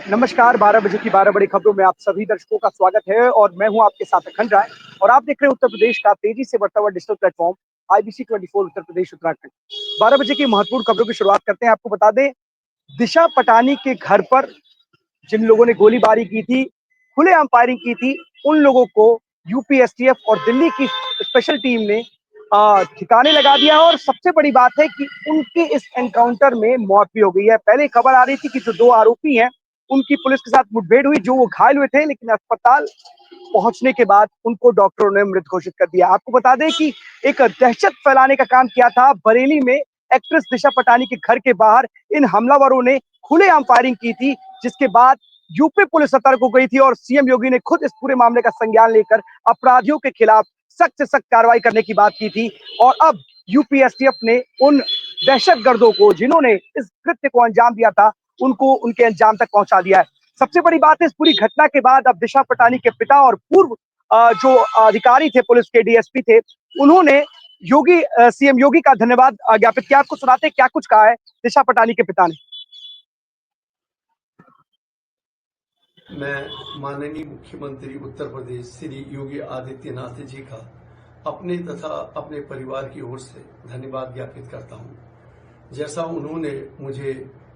नमस्कार, 12 बजे की 12 बड़ी खबरों में आप सभी दर्शकों का स्वागत है और मैं हूं आपके साथ अखंड राय और आप देख रहे हैं उत्तर प्रदेश का तेजी से बढ़ता हुआ digital platform IBC 24 Uttar Pradesh Uttarakhand. 12 बजे की महत्वपूर्ण खबरों की शुरुआत करते हैं। आपको बता दें, दिशा पटानी के घर पर जिन लोगों ने गोलीबारी की थी, खुलेआम फायरिंग की थी, उन लोगों को यूपी एसटीएफ और दिल्ली की स्पेशल टीम ने ठिकाने लगा दिया और सबसे बड़ी बात है कि उनके इस एनकाउंटर में मौत भी हो गई है। पहले खबर आ रही थी कि जो 2 आरोपी हैं, उनकी पुलिस के साथ मुठभेड़ हुई, जो वो घायल हुए थे, लेकिन अस्पताल पहुंचने के बाद उनको डॉक्टरों ने मृत घोषित कर दिया। आपको बता दें कि एक दहशत फैलाने का काम किया था बरेली में। एक्ट्रेस दिशा पटानी के घर के बाहर इन हमलावरों ने खुलेआम फायरिंग की थी, जिसके बाद यूपी पुलिस सतर्क हो गई थी और सीएम योगी ने खुद इस पूरे मामले का संज्ञान लेकर अपराधियों के खिलाफ सख्त से सख्त कार्रवाई करने की बात की थी। और अब यूपी एसटीएफ ने उन दहशतगर्दों को, जिन्होंने इस कृत्य को अंजाम दिया था, उनको उनके अंजाम तक पहुंचा दिया है। सबसे बड़ी बात है, इस पूरी घटना के बाद अब दिशा पटानी के पिता और पूर्व जो अधिकारी थे, पुलिस के डीएसपी थे, उन्होंने योगी सीएम योगी का धन्यवाद ज्ञापित किया। आपको सुनाते हैं क्या कुछ कहा है दिशा पटानी के पिता ने। मैं माननीय मुख्यमंत्री उत्तर प्रदेश श्री योगी आदित्यनाथ जी का अपने तथा अपने परिवार की ओर से धन्यवाद ज्ञापित करता हूं। जैसा उन्होंने मुझे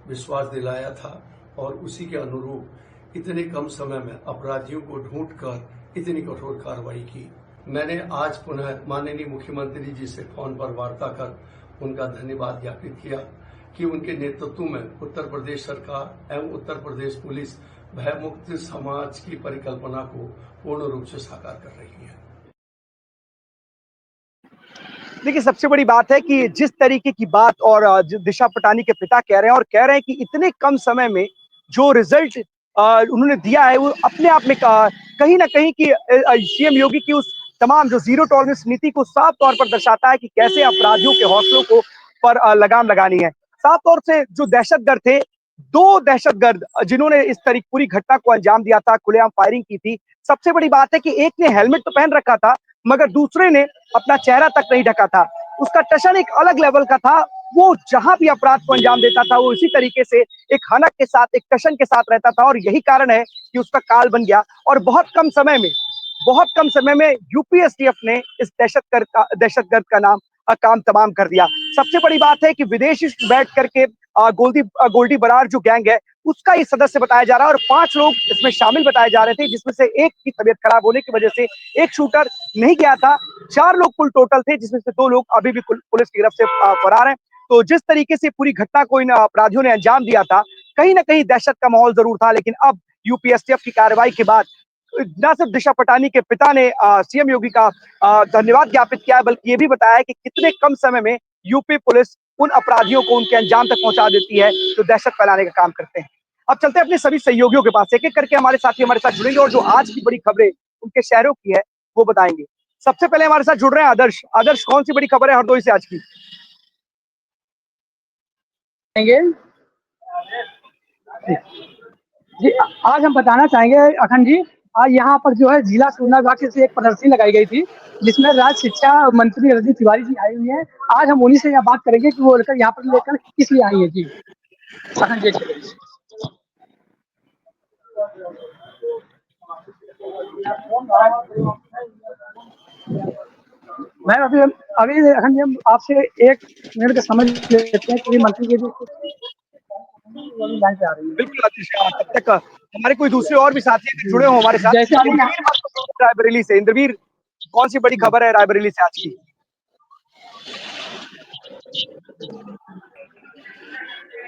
विश्वास दिलाया था और उसी के अनुरूप इतने कम समय में अपराधियों को ढूंढकर इतनी कठोर कार्रवाई की। मैंने आज पुनः माननीय मुख्यमंत्री जी से फोन पर वार्ता कर उनका धन्यवाद ज्ञापित किया कि उनके नेतृत्व में उत्तर प्रदेश सरकार एवं उत्तर प्रदेश पुलिस भयमुक्त समाज की परिकल्पना को पूर्ण रूप से साकार कर रही है। देखिए, सबसे बड़ी बात है कि जिस तरीके की बात और दिशा पटानी के पिता कह रहे हैं और कह रहे हैं कि इतने कम समय में जो रिजल्ट उन्होंने दिया है, वो अपने आप में कहीं ना कहीं की सीएम योगी की उस तमाम जो जीरो टॉलरेंस नीति को साफ तौर पर दर्शाता है कि कैसे अपराधियों के हौसलों को पर लगाम लगानी है। साफ तौर से जो दहशतगर्द थे, 2 दहशतगर्द जिन्होंने इस तरीके पूरी घटना को अंजाम दिया था, खुलेआम फायरिंग की थी। सबसे बड़ी बात है कि एक ने हेलमेट तो पहन रखा था, मगर दूसरे ने अपना चेहरा तक नहीं ढका था। उसका टशन एक अलग लेवल का था। वो जहां भी अपराध को अंजाम देता था, वो इसी तरीके से एक हनक के साथ, एक टशन के साथ रहता था और यही कारण है कि उसका काल बन गया। और बहुत कम समय में यूपीएसटीएफ ने इस दहशतगर्द का काम तमाम कर दिया। सबसे बड़ी बात है कि विदेशी बैठ करके गोल्डी बरार जो गैंग है, उसका ही सदस्य बताया जा रहा है और 5 लोग इसमें शामिल बताए जा रहे थे, जिसमें से एक की तबीयत खराब होने की वजह से एक शूटर नहीं गया था। 4 लोग कुल टोटल थे, जिसमें से 2 लोग अभी भी पुलिस की गिरफ्त से फरार हैं। तो जिस तरीके से पूरी घटना को इन अपराधियों ने अंजाम दिया था, कहीं ना कहीं दहशत का माहौल जरूर था, लेकिन अब यूपीएसटीएफ की कार्रवाई के बाद न सिर्फ दिशा पटानी के पिता ने सीएम योगी का धन्यवाद ज्ञापित किया है, बल्कि ये भी बताया है कि कितने कम समय में यूपी पुलिस उन अपराधियों को उनके अंजाम तक पहुंचा देती है जो दहशत फैलाने का काम करते हैं। अब चलते हैं अपने सभी सहयोगियों के पास, एक एक करके हमारे साथी हमारे साथ जुड़ेंगे और जो आज की बड़ी खबरें उनके शहरों की है वो बताएंगे। सबसे पहले हमारे साथ जुड़ रहे हैं आदर्श। आदर्श, कौन सी बड़ी खबर है हरदोई से आज की? जी, आज हम बताना चाहेंगे अखंड जी, आज यहाँ पर जो है जिला सूचना विभाग से एक प्रदर्शनी लगाई गई थी, जिसमें राज्य शिक्षा मंत्री रजनी तिवारी जी आई हुई हैं। आज हम उन्हीं से यहाँ बात करेंगे कि वो लेकर यहाँ पर लेकर किस लिए आई है। जी अखंड जी, मैं अभी अखंड जी हम आपसे 1 मिनट का समय लेते हैं कि मंत्री जी लाइन पे आ रही है। बिल्कुल आशीष, तब तक हमारे कोई दूसरे और भी साथी जुड़े हो हमारे साथ। जैसे रायबरेली से इंद्रवीर, कौन सी बड़ी खबर है रायबरेली से आज की?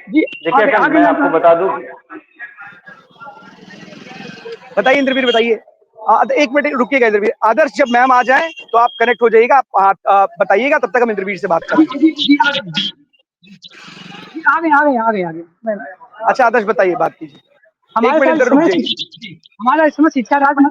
जी देखिए, मैं आपको बता दूं, बताइए इंद्रवीर, बताइए। 1 मिनट रुकिएगा इंद्रवीर। आदर्श, जब मैम आ जाए तो आप कनेक्ट हो जाइएगा, आप बताइएगा, तब तक हम इंद्रवीर से बात करेंगे। आ गए। अच्छा आदर्श, बताइए, बात कीजिए। हमारे इधर रुक जाइए। हमारा इस समय शिक्षा राज्य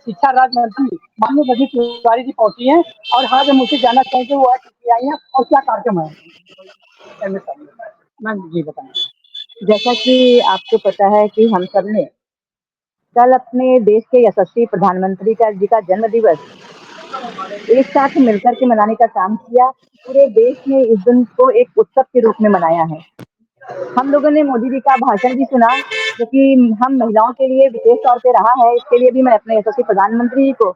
शिक्षा राज्य मंत्री माननीय रजनी तिवारी जी पहुंची हैं और आज हम उनसे जानना चाहेंगे वो किस आई हैं और क्या कार्यक्रम है। मैम जी बताएं। जैसा कि आपको पता है कि हम सब ने कल अपने देश के यशस्वी प्रधानमंत्री का जी का जन्म दिवस एक साथ मिलकर के मनाने का काम किया। पूरे देश ने इस दिन को एक उत्सव के रूप में मनाया है। हम लोगों ने मोदी जी का भाषण भी सुना, जो कि हम महिलाओं के लिए विशेष तौर पे रहा है। इसके लिए भी मैं अपने यशस्वी प्रधानमंत्री जी को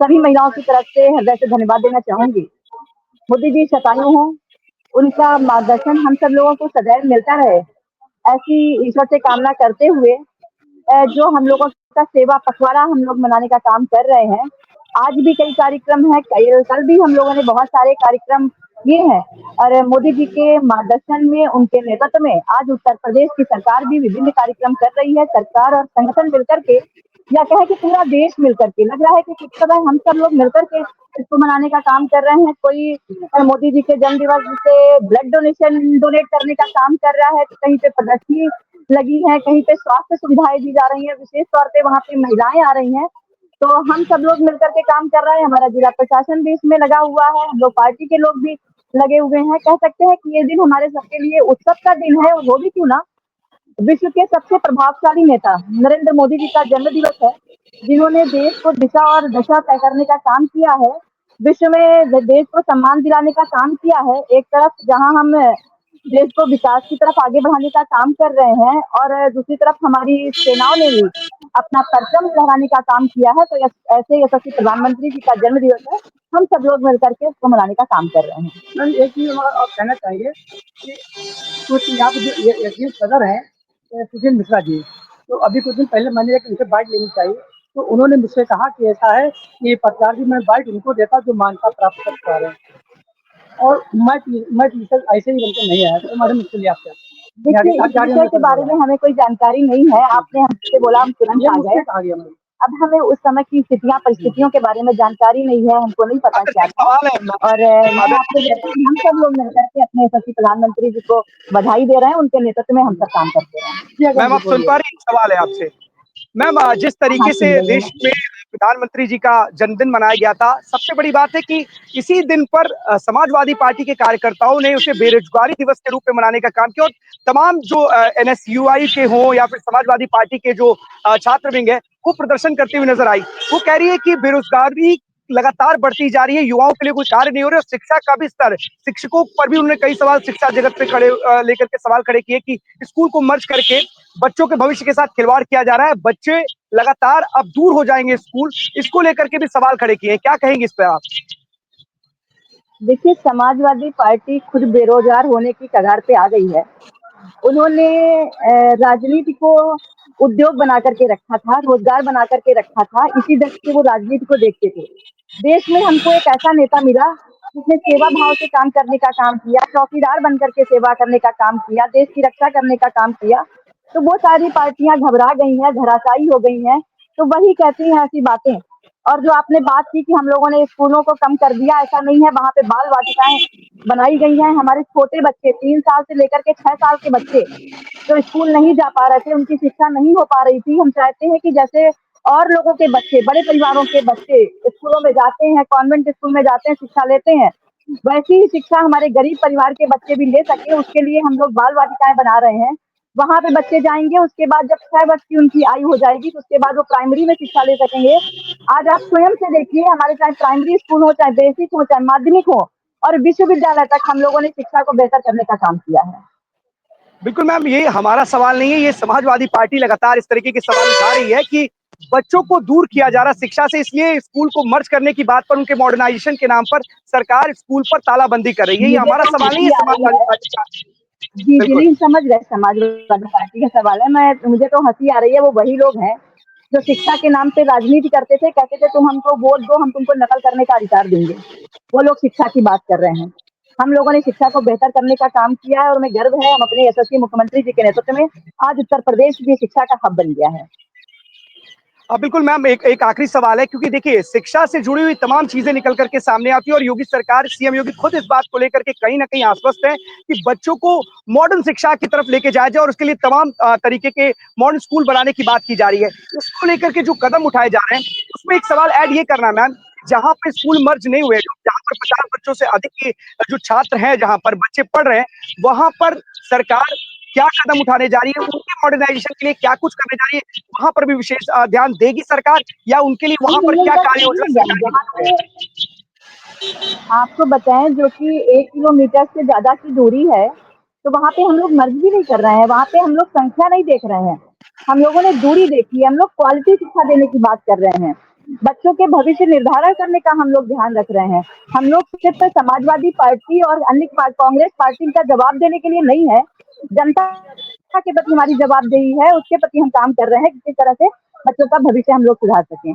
सभी महिलाओं की तरफ से हृदय से धन्यवाद देना चाहूंगी। मोदी जी शतायु हों, उनका मार्गदर्शन हम सब लोगों को सदैव मिलता रहे, ऐसी ईश्वर से कामना करते हुए जो हम लोगों का सेवा पखवाड़ा हम लोग मनाने का काम कर रहे हैं। आज भी कई कार्यक्रम है, कल भी हम लोगों ने बहुत सारे कार्यक्रम किए हैं और मोदी जी के मार्गदर्शन में, उनके नेतृत्व में आज उत्तर प्रदेश की सरकार भी विभिन्न कार्यक्रम कर रही है। सरकार और संगठन मिलकर के, या कहे कि पूरा देश मिलकर के, लग रहा है कि कुछ समय हम सब लोग मिलकर के इसको मनाने का काम कर रहे हैं। कोई मोदी जी के जन्म दिवस से ब्लड डोनेशन डोनेट करने का काम कर रहा है, तो कहीं पे प्रदर्शनी लगी है, कहीं पे स्वास्थ्य सुविधाएं दी जा रही हैं, विशेष तौर पे वहाँ पे महिलाएं आ रही हैं। तो हम सब लोग मिलकर के काम कर रहे हैं। हमारा जिला प्रशासन भी इसमें लगा हुआ है, हम लोग पार्टी के लोग भी लगे हुए हैं। कह सकते हैं कि ये दिन हमारे सबके लिए उत्सव का दिन है, और वो भी क्यों ना, विश्व के सबसे प्रभावशाली नेता नरेंद्र मोदी जी का जन्म दिवस है, जिन्होंने देश को दिशा और दशा तय करने का काम किया है, विश्व में देश को सम्मान दिलाने का काम किया है। एक तरफ जहां हम देश को विकास की तरफ आगे बढ़ाने का काम कर रहे हैं, और दूसरी तरफ हमारी सेनाओं ने भी अपना परचम लहराने का काम किया है। तो ऐसे यशस्वी प्रधानमंत्री जी का जन्म दिवस है, हम सब लोग मिलकर के उसको मनाने का काम कर रहे हैं। मैम एक चीज आप कहना चाहेंगे कि कुछ यहाँ पे जो ये सदर है सुशील मिश्रा जी, तो अभी कुछ दिन पहले मैंने एक उनसे बाइट लेनी चाहिए, तो उन्होंने मुझसे कहा कि ऐसा है कि पत्रकार जी मैं बाइट उनको देता जो मान्यता प्राप्त कर पा रहे हैं, और मैं टीचर ऐसे ही बनकर नहीं आया। तो मैडम इसके लिए आप क्या देखिए, इस विषय के बारे में हमें कोई जानकारी नहीं है। आपने हमसे बोला, हम तुरंत आ गए। कहा गया मैडम। अब हमें उस समय की स्थितियां परिस्थितियों के बारे में जानकारी नहीं है, हमको नहीं पता क्या एक था। सवाल है और मैं आपको कहती हूँ, हम सब लोग मिलकर के अपने यशस्वी प्रधानमंत्री जी को बधाई दे रहे हैं। उनके नेतृत्व में हम सब काम करते रहे हैं। मैम, आप सुन पा रही हैं? एक सवाल है आपसे मैम। जिस हाँ, तरीके से सुन रही हूँ देश मैं। में प्रधानमंत्री जी का जन्मदिन मनाया गया था, सबसे बड़ी बात है कि इसी दिन पर समाजवादी पार्टी के कार्यकर्ताओं ने उसे बेरोजगारी दिवस के रूप में मनाने का काम किया, और तमाम जो एनएसयूआई के हों या फिर समाजवादी पार्टी के जो छात्र विंग है, वो प्रदर्शन करती हुई नजर आई। वो कह रही है कि बेरोजगारी लगातार बढ़ती जा रही है, युवाओं के लिए कोई कार्य नहीं हो रहा। शिक्षा का भी स्तर, शिक्षकों पर भी उन्होंने कई सवाल शिक्षा जगत पे खड़े लेकर के सवाल खड़े किए कि स्कूल को मर्ज करके बच्चों के भविष्य के साथ खिलवाड़ किया जा रहा है, बच्चे लगातार अब दूर हो जाएंगे स्कूल, इसको लेकर के भी सवाल खड़े किए। क्या कहेंगे इस पर आप? देखिए, समाजवादी पार्टी खुद बेरोजगार होने की कगार पे आ गई है। उन्होंने राजनीति को उद्योग बना करके रखा था, रोजगार बना करके रखा था, इसी दृष्टि से वो राजनीति को देखते थे। देश में हमको एक ऐसा नेता मिला जिसने सेवा भाव से काम करने का काम किया, चौकीदार बन करके सेवा करने का काम किया, देश की रक्षा करने का काम किया। तो वो सारी पार्टियां घबरा गई हैं, धराशायी हो गई हैं, तो वही कहती हैं ऐसी बातें। और जो आपने बात की कि हम लोगों ने स्कूलों को कम कर दिया, ऐसा नहीं है। वहां पे बाल वाटिकाएं बनाई गई हैं। हमारे छोटे बच्चे, 3 साल से लेकर के 6 साल के बच्चे जो स्कूल नहीं जा पा रहे थे, उनकी शिक्षा नहीं हो पा रही थी। हम चाहते हैं कि जैसे और लोगों के बच्चे, बड़े परिवारों के बच्चे स्कूलों में जाते हैं, कॉन्वेंट स्कूल में जाते हैं, शिक्षा लेते हैं, वैसी ही शिक्षा हमारे गरीब परिवार के बच्चे भी ले सके, उसके लिए हम लोग बाल वाटिकाएं बना रहे हैं। वहां पे बच्चे जाएंगे, उसके बाद जब 6 वर्ष की उनकी आयु हो जाएगी, तो उसके बाद वो प्राइमरी में शिक्षा ले सकेंगे। आज आप स्वयं से देखिए, हमारे चाहे प्राइमरी स्कूल हो, चाहे बेसिक हो, चाहे माध्यमिक हो, और विश्वविद्यालय तक हम लोगों ने शिक्षा को बेहतर करने का काम किया है। बिल्कुल मैम, ये हमारा सवाल नहीं है, ये समाजवादी पार्टी लगातार इस तरीके के सवाल उठा रही है कि बच्चों को दूर किया जा रहा शिक्षा से, इसलिए स्कूल को मर्ज करने की बात पर, उनके मॉडर्नाइजेशन के नाम पर सरकार स्कूल पर तालाबंदी कर रही है। ये मुझे हमारा तो सवाल नहीं है, हंसी आ रही समाजवादी है। पार्टी का। जी, जी, बिल्कुल। नहीं समझ रहे, समाजवादी पार्टी का सवाल है। मुझे तो हंसी आ रही है। वो वही लोग हैं जो शिक्षा के नाम पे राजनीति करते थे, कहते थे तुम हमको वोट दो, हम तुमको नकल करने का अधिकार देंगे। वो लोग शिक्षा की बात कर रहे हैं। हम लोगों ने शिक्षा को बेहतर करने का काम किया है, और हमें गर्व है, हम अपने यशस्वी मुख्यमंत्री जी के नेतृत्व में आज उत्तर प्रदेश भी शिक्षा का हब बन गया है। बिल्कुल मैम, एक आखिरी सवाल है, क्योंकि देखिए शिक्षा से जुड़ी हुई तमाम चीजें निकल करके सामने आती है, और योगी सरकार, सीएम योगी खुद इस बात को लेकर के कहीं ना कहीं आश्वस्त है कि बच्चों को मॉडर्न शिक्षा की तरफ लेके जाया जाए, और उसके लिए तमाम तरीके के मॉडर्न स्कूल बनाने की बात की जा रही है। इसको लेकर के जो कदम उठाए जा रहे हैं, उसमें एक सवाल ऐड ये करना मैम, जहां पर स्कूल मर्ज नहीं हुए, जहां पर 50 बच्चों से अधिक के जो छात्र हैं, जहां पर बच्चे पढ़ रहे हैं, वहां पर सरकार क्या कदम उठाने जा रही है, उनके मॉडर्नाइजेशन के लिए क्या कुछ करने जा रही है, वहां पर भी विशेष ध्यान देगी सरकार, या उनके लिए वहां पर क्या कार्य योजना सरकार की जहाँ है? पे आपको बताएं, जो कि 1 किलोमीटर से ज्यादा की दूरी है, तो वहां पे हम लोग मर्ज भी नहीं कर रहे हैं, वहां पे हम लोग संख्या नहीं देख रहे हैं, हम लोगों ने दूरी देखी है, हम लोग क्वालिटी शिक्षा देने की बात कर रहे हैं, बच्चों के भविष्य निर्धारण करने का हम लोग ध्यान रख रहे हैं। हम लोग सिर्फ समाजवादी पार्टी और अन्य कांग्रेस पार्टी का जवाब देने के लिए नहीं है, जनता के प्रति हमारी जवाबदेही है, उसके प्रति हम काम कर रहे हैं, किसी तरह से बच्चों का भविष्य हम लोग सुधार सकें।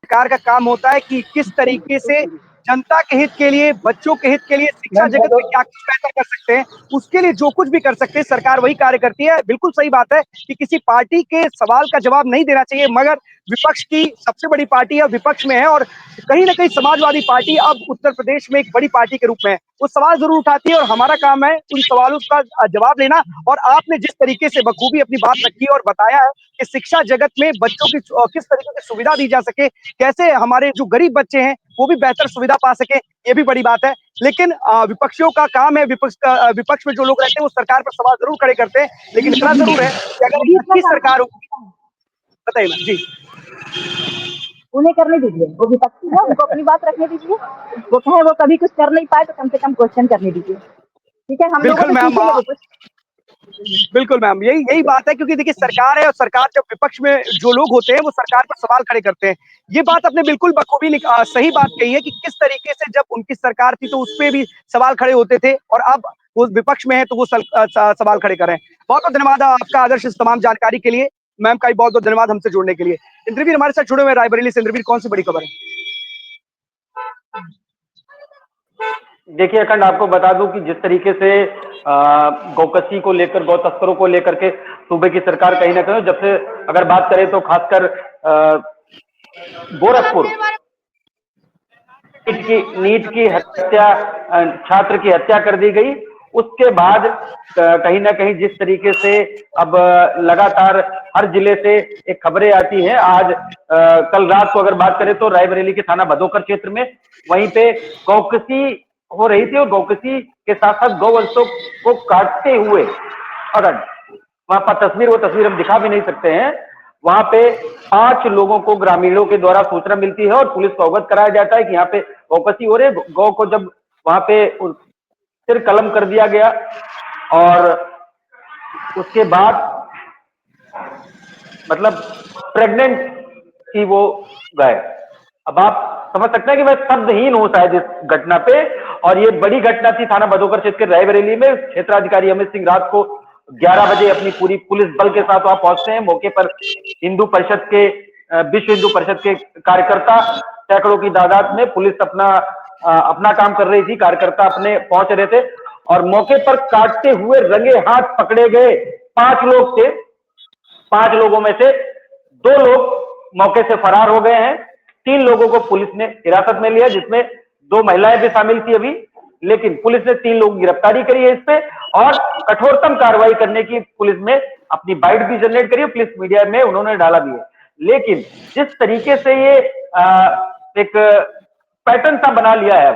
सरकार का काम होता है कि किस तरीके से जनता के हित के लिए, बच्चों के हित के लिए, शिक्षा जगत में क्या कुछ बेहतर कर सकते हैं, उसके लिए जो कुछ भी कर सकते हैं सरकार वही कार्य करती है। बिल्कुल सही बात है कि किसी पार्टी के सवाल का जवाब नहीं देना चाहिए, मगर विपक्ष की सबसे बड़ी पार्टी है, विपक्ष में है, और कहीं ना कहीं समाजवादी पार्टी अब उत्तर प्रदेश में एक बड़ी पार्टी के रूप में है, वो सवाल जरूर उठाती है और हमारा काम है उन सवालों का जवाब देना। और आपने जिस तरीके से बखूबी अपनी बात रखी और बताया है कि शिक्षा जगत में बच्चों की किस तरीके की सुविधा दी जा सके, कैसे हमारे जो गरीब बच्चे हैं वो भी बेहतर सुविधा पा सके, ये भी बड़ी बात है। लेकिन विपक्षियों का काम है, विपक्ष में जो लोग रहते हैं वो सरकार पर सवाल जरूर खड़े करते हैं, लेकिन इतना जरूर है कि अगर एक अच्छी सरकार होगी। बताइए मैम जी। उन्हें करने दीजिए, वो विपक्षी है, उनको अपनी बात रखने दीजिए, वो कहे वो कभी कुछ कर नहीं पाए तो कम से कम क्वेश्चन करने दीजिए, ठीक है, हम लोगों बिल्कुल से मैम, पूछेंगे वो कुछ। बिल्कुल मैम, यही यही बात है, क्योंकि देखिए सरकार है और सरकार जब विपक्ष में जो लोग होते हैं वो सरकार पर सवाल खड़े करते हैं। ये बात आपने बिल्कुल बखूबी सही बात कही है कि किस तरीके से जब उनकी सरकार थी तो उस पर भी सवाल खड़े होते थे, और अब वो विपक्ष में है तो वो सवाल खड़े करें। बहुत बहुत धन्यवाद आपका आदर्श इस तमाम जानकारी के लिए। मैम का भी बहुत बहुत धन्यवाद हमसे जुड़ने के लिए। इंद्रवीर हमारे साथ जुड़े हुए रायबरेली से। इंद्रवीर, कौन सी बड़ी खबर है? देखिए अखंड, आपको बता दूं कि जिस तरीके से गौकसी को लेकर, गौ तस्करों को लेकर के सूबे की सरकार कहीं ना कहीं, जब से अगर बात करें तो खासकर गोरखपुर नीट की हत्या, छात्र की हत्या कर दी गई, उसके बाद कहीं ना कहीं जिस तरीके से अब लगातार हर जिले से एक खबरें आती हैं। आज कल रात को अगर बात करें तो रायबरेली के थाना भदोकर क्षेत्र में वहीं पे गौकसी हो रही थी, और गौकसी के साथ साथ गौवंशों को काटते हुए, और वहां पर वो तस्वीर हम दिखा भी नहीं सकते हैं। वहां पे 5 लोगों को ग्रामीणों के द्वारा सूचना मिलती है और पुलिस को अवगत कराया जाता है कि यहाँ पे गौकसी हो रही है। गौ को जब वहां पे सिर कलम कर दिया गया, और उसके बाद मतलब प्रेग्नेंट थी वो गाय। अब आप समझ सकते हैं कि मैं शब्दहीन हूं शायद इस घटना पे। और ये बड़ी घटना थी थाना भदोकर क्षेत्र के रायबरेली में। क्षेत्राधिकारी अमित सिंह रात को 11 बजे अपनी पूरी पुलिस बल के साथ वहां पहुंचते हैं। मौके पर हिंदू परिषद के, विश्व हिंदू परिषद के कार्यकर्ता सैकड़ों की तादाद में, पुलिस अपना काम कर रही थी, कार्यकर्ता अपने पहुंच रहे थे, और मौके पर काटते हुए रंगे हाथ पकड़े गए 5 लोग थे। 5 लोगों में से 2 लोग मौके से फरार हो गए हैं। 3 लोगों को पुलिस ने हिरासत में लिया, जिसमें 2 महिलाएं भी शामिल थी अभी, लेकिन पुलिस ने 3 लोगों की गिरफ्तारी करी है इस पे, और कठोरतम कार्रवाई करने की पुलिस ने अपनी बाइट भी जनरेट करी है, पुलिस मीडिया में उन्होंने डाला भी है। लेकिन जिस तरीके से ये एक पैटर्न सा बना लिया है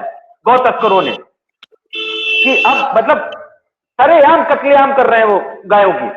गौ तस्करों ने, कि अब मतलब सरेआम कत्लेआम कर रहे हैं वो गायों की,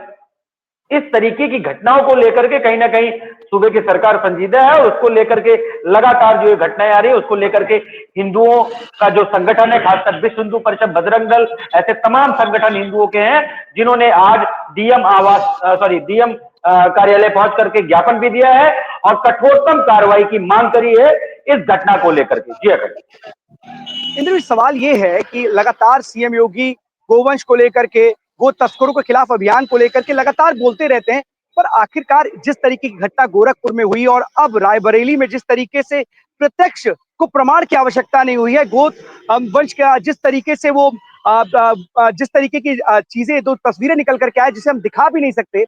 इस तरीके की घटनाओं को लेकर के कहीं ना कहीं सूबे की सरकार संजीदा है, और उसको लेकर के लगातार जो ये घटनाएं आ रही है उसको लेकर के हिंदुओं का जो संगठन है, खासकर विश्व हिंदू परिषद, बजरंग दल, ऐसे तमाम संगठन हिंदुओं के हैं, जिन्होंने आज डीएम कार्यालय पहुंच करके ज्ञापन भी दिया है और कठोरतम कार्रवाई की मांग करी है इस घटना को लेकर के। जी अखंड। इंद्रवीर, सवाल ये है कि लगातार सीएम योगी गोवंश को लेकर के, गो तस्करों के खिलाफ अभियान को लेकर के लगातार बोलते रहते हैं, पर आखिरकार जिस तरीके की घटना गोरखपुर में हुई और अब रायबरेली में जिस तरीके से प्रत्यक्ष को प्रमाण की आवश्यकता नहीं हुई है, गो वंश का जिस तरीके से वो जिस तरीके की चीजें, 2 तस्वीरें निकल करके आए जिसे हम दिखा भी नहीं सकते,